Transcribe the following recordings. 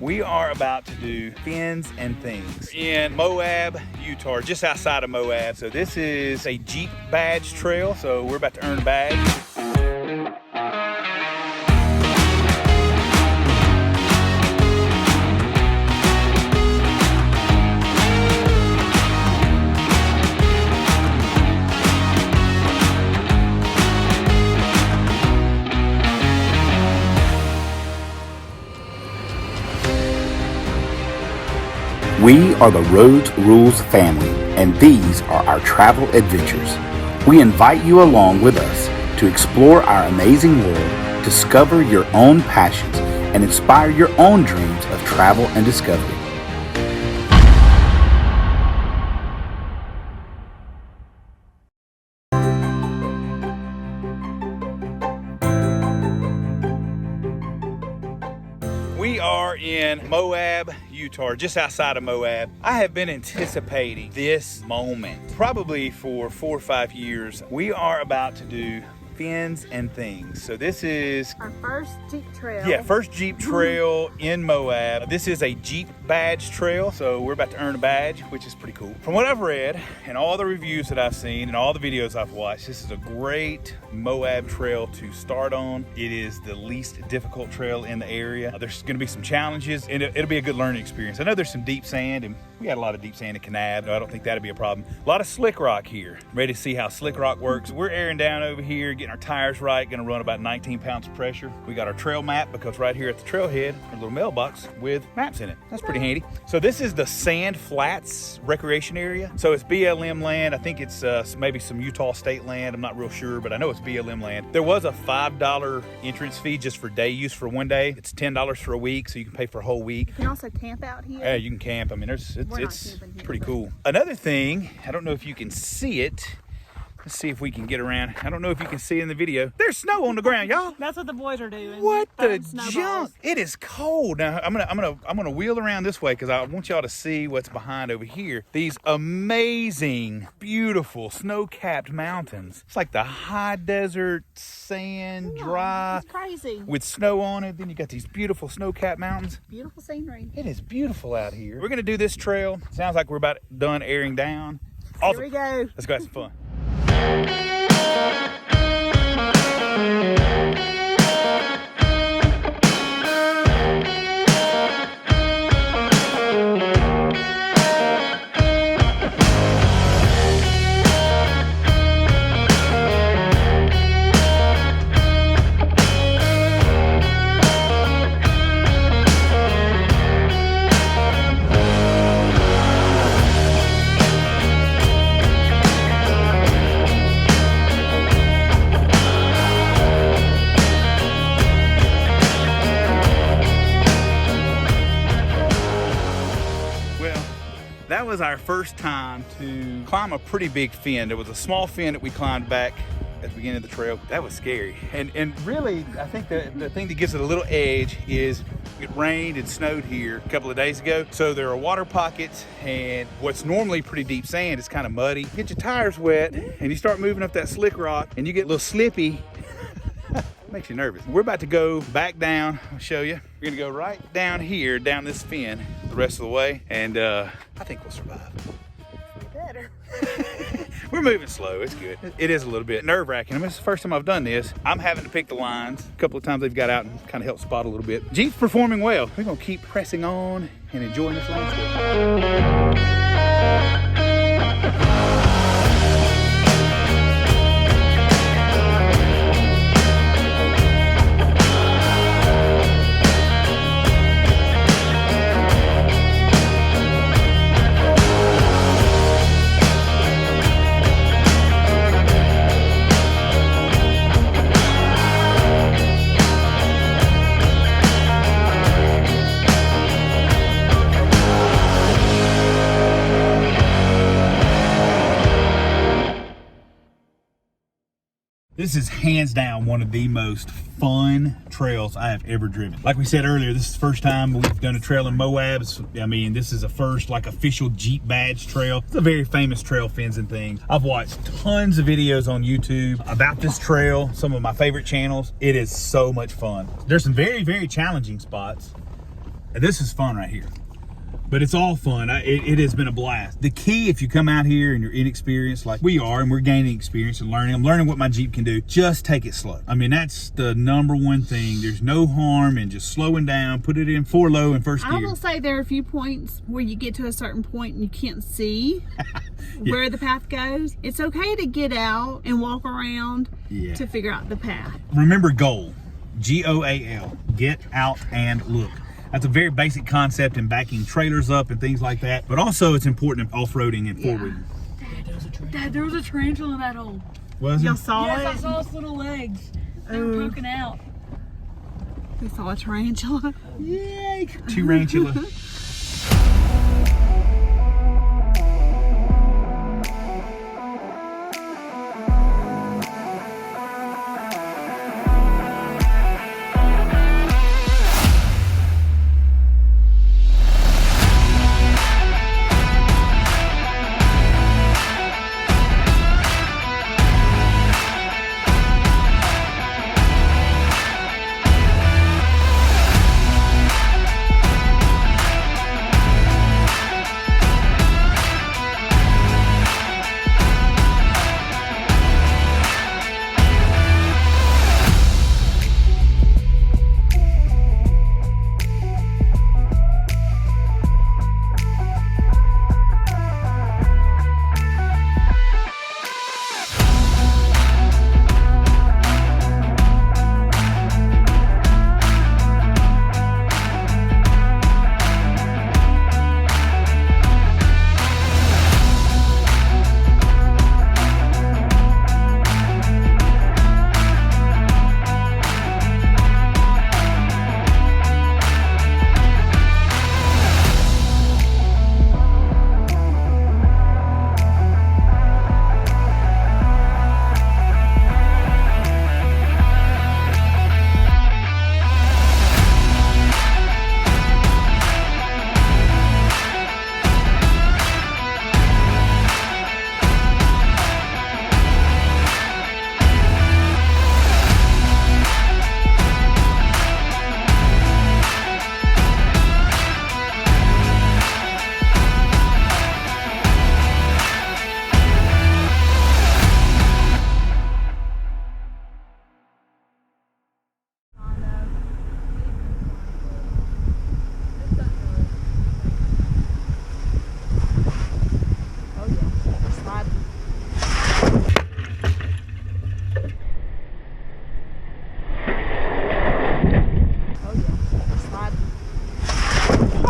We are about to do fins and things in Moab, Utah, just outside of Moab. So this is a Jeep badge trail, so we're about to earn a badge. We are the Rhodes Rules Family, and these are our travel adventures. We invite you along with us to explore our amazing world, discover your own passions, and inspire your own dreams of travel and discovery. We are in Moab, Utah, just outside of Moab. I have been anticipating this moment probably for 4 or 5 years. We are about to do fins and things. So this is our first Jeep trail. Yeah, first Jeep trail in Moab. This is a Jeep badge trail, so we're about to earn a badge, which is pretty cool. From what I've read and all the reviews that I've seen and all the videos I've watched, this is a great Moab trail to start on. It is the least difficult trail in the area. There's going to be some challenges, and it'll be a good learning experience. I know there's some deep sand, and we got a lot of deep sand in Kanab. I don't think that'll be a problem. A lot of slick rock here. Ready to see how slick rock works. We're airing down over here, getting our tires right. Going to run about 19 pounds of pressure. We got our trail map, because right here at the trailhead, a little mailbox with maps in it. That's pretty handy. So this is the Sand Flats Recreation Area. So it's BLM land. I think it's maybe some Utah state land. I'm not real sure, but I know it's BLM land. There was a $5 entrance fee just for day use for one day. It's $10 for a week, so you can pay for a whole week. You can also camp out here. Yeah, you can camp. I mean, it's pretty cool. Another thing, I don't know if you can see it. Let's see if we can get around. I don't know if you can see it in the video. There's snow on the ground, y'all. That's what the boys are doing. What the junk? It is cold. Now I'm gonna wheel around this way because I want y'all to see what's behind over here. These amazing, beautiful, snow-capped mountains. It's like the high desert, sand, dry. It's crazy. With snow on it. Then you got these beautiful snow-capped mountains. Beautiful scenery. It is beautiful out here. We're gonna do this trail. Sounds like we're about done airing down. Awesome. Here we go. Let's go have some fun. That was our first time to climb a pretty big fin. There was a small fin that we climbed back at the beginning of the trail. That was scary. And really, I think the thing that gives it a little edge is it rained and snowed here a couple of days ago. So there are water pockets, and what's normally pretty deep sand is kind of muddy. Get your tires wet and you start moving up that slick rock and you get a little slippy. Makes you nervous. We're about to go back down. I'll show you. We're gonna go right down here, down this fin the rest of the way, and I think we'll survive. Better. We're moving slow. It's good. It is a little bit nerve-wracking. I mean, it's the first time I've done this. I'm having to pick the lines. A couple of times they've got out and kind of helped spot a little bit. Jeep's performing well. We're gonna keep pressing on and enjoying this landscape. This is hands down one of the most fun trails I have ever driven. Like we said earlier, this is the first time we've done a trail in Moab. I mean, this is a first like official Jeep badge trail. It's a very famous trail, fins and things. I've watched tons of videos on YouTube about this trail, some of my favorite channels. It is so much fun. There's some very, very challenging spots. This is fun right here. But it's all fun. It has been a blast. The key, if you come out here and you're inexperienced like we are, and we're gaining experience and learning, I'm learning what my Jeep can do, just take it slow. I mean, that's the number one thing. There's no harm in just slowing down, put it in 4 low in first gear. I will say there are a few points where you get to a certain point and you can't see where the path goes. It's okay to get out and walk around to figure out the path. Remember goal, G-O-A-L, get out and look. That's a very basic concept in backing trailers up and things like that. But also it's important in off-roading and forwarding. Dad, there was a tarantula in that hole. Was Y'all it? saw Yes, I it? saw its little legs. They were poking out. We saw a tarantula. Yay! Tarantula.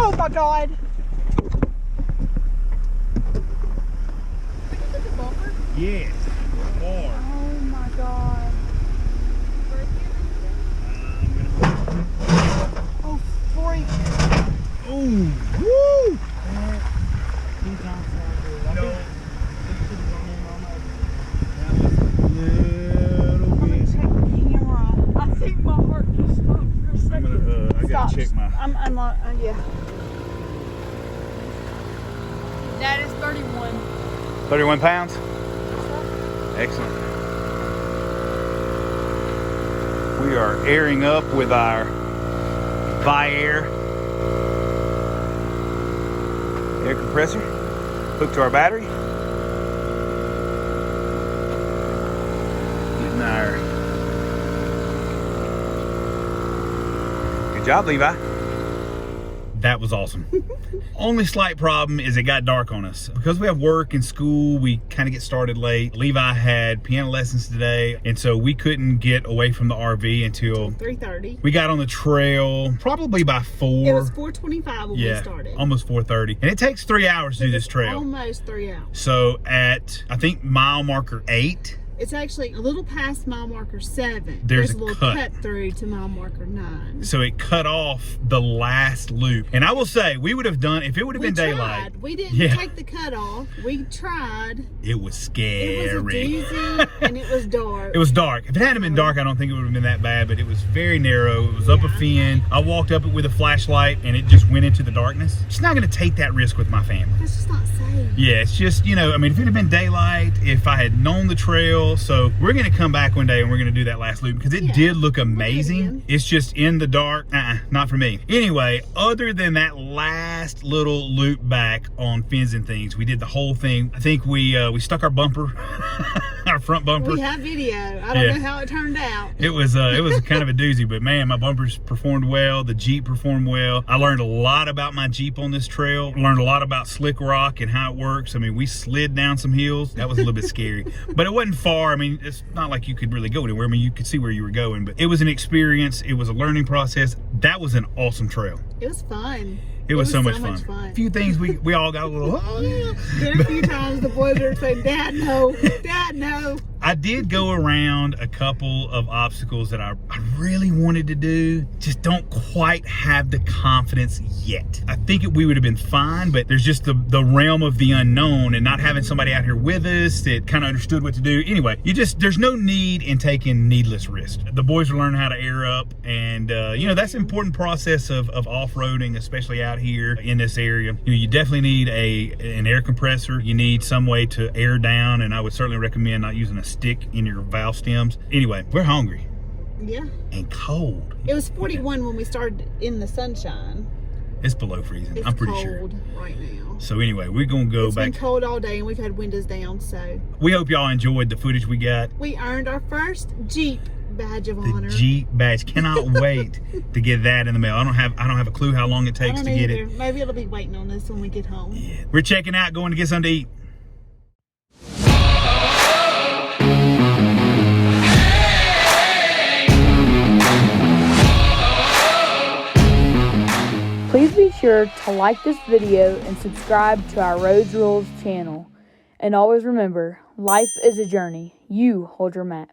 Oh my God. Yes. More. Oh my God. Oh, freak. Ooh. Woo! No. Little I'm gonna bit. check the camera. I think my heart just stopped for a I'm second. gonna, I gotta Stop. check my. I'm not, yeah. That is 31. 31 pounds? Excellent. We are airing up with our Vi-Air air compressor hooked to our battery. Getting our... Good job, Levi. That was awesome. Only slight problem is it got dark on us. Because we have work and school, we kind of get started late. Levi had piano lessons today, and so we couldn't get away from the RV until 3:30. we got on the trail probably by 4. It was 4:25 when we started. Almost 4:30. And it takes 3 hours to do this trail. Almost 3 hours. So at, I think, mile marker 8, It's actually a little past mile marker 7. There's a a little cut. through to mile marker 9. so it cut off the last loop. And I will say, we would have done, if it would have been daylight, We didn't Yeah. take the cut off. We tried. it was scary. It was a doozy and it was dark. It was dark. If it hadn't been dark, I don't think it would have been that bad, but it was very narrow. It was up a fin. I walked up it with a flashlight and it just went into the darkness. Just not gonna take that risk with my family. That's just not safe. Yeah, it's just, you know, I mean, if it had been daylight, if I had known the trail, trail. So we're gonna come back one day and we're gonna do that last loop because it did look amazing. It's just in the dark, not for me. Anyway, other than that last little loop back on fins and things, we did the whole thing. I think we stuck our bumper, our front bumper. We have video. I don't know how it turned out. It was kind of a doozy, but man, my bumpers performed well. The Jeep performed well. I learned a lot about my Jeep on this trail. Learned a lot about slick rock and how it works. I mean, we slid down some hills. That was a little bit scary, but it wasn't far. I mean, it's not like you could really go anywhere. I mean, you could see where you were going, but it was an experience. It was a learning process. That was an awesome trail. It was fun. It was so much fun. A few things we all got a little, oh yeah. There a few times the boys were saying, Dad, no. Dad, no. I did go around a couple of obstacles that I really wanted to do, just don't quite have the confidence yet. I think we would have been fine, but there's just the realm of the unknown and not having somebody out here with us that kind of understood what to do. Anyway, there's no need in taking needless risks. The boys are learning how to air up, and you know, that's an important process of off-roading, especially out here in this area. You know, you definitely need an air compressor. You need some way to air down, and I would certainly recommend not using a stick in your valve stems. Anyway, we're hungry. Yeah. And cold. It was 41 when we started in the sunshine. It's below freezing. I'm pretty sure. It's cold right now. So anyway, we're gonna go back. It's been cold all day and we've had windows down, so. We hope y'all enjoyed the footage we got. We earned our first Jeep badge of honor. The Jeep badge. Cannot wait to get that in the mail. I don't have a clue how long it takes to get it. Maybe it'll be waiting on us when we get home. Yeah. We're checking out, going to get something to eat. Please be sure to like this video and subscribe to our Rhodes Rules channel. And always remember, life is a journey. You hold your map.